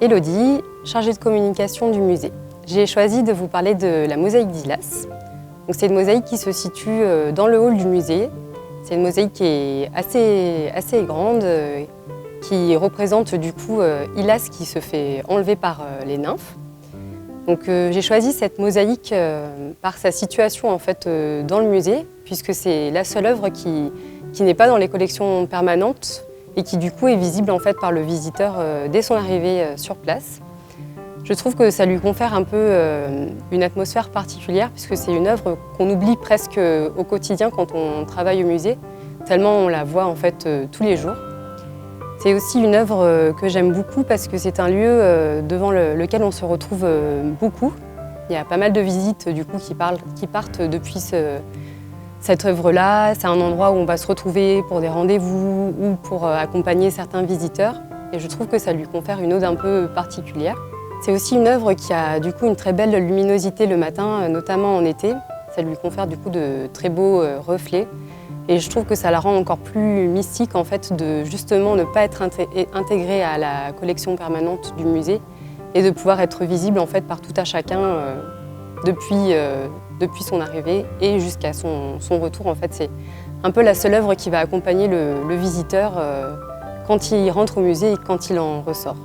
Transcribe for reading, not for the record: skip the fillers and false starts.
Élodie, chargée de communication du musée. J'ai choisi de vous parler de la mosaïque d'Hylas. C'est une mosaïque qui se situe dans le hall du musée. C'est une mosaïque qui est assez grande, qui représente du coup Hylas qui se fait enlever par les nymphes. J'ai choisi cette mosaïque par sa situation en fait, dans le musée, puisque c'est la seule œuvre qui n'est pas dans les collections permanentes et qui du coup est visible en fait, par le visiteur dès son arrivée sur place. Je trouve que ça lui confère un peu une atmosphère particulière, puisque c'est une œuvre qu'on oublie presque au quotidien quand on travaille au musée, tellement on la voit en fait, tous les jours. C'est aussi une œuvre que j'aime beaucoup parce que c'est un lieu devant lequel on se retrouve beaucoup. Il y a pas mal de visites du coup, qui partent depuis cette œuvre-là. C'est un endroit où on va se retrouver pour des rendez-vous ou pour accompagner certains visiteurs. Et je trouve que ça lui confère une ode un peu particulière. C'est aussi une œuvre qui a du coup une très belle luminosité le matin, notamment en été. Ça lui confère du coup de très beaux reflets. Et je trouve que ça la rend encore plus mystique en fait, de justement ne pas être intégrée à la collection permanente du musée et de pouvoir être visible en fait, par tout à chacun depuis son arrivée et jusqu'à son retour. En fait, c'est un peu la seule œuvre qui va accompagner le visiteur quand il rentre au musée et quand il en ressort.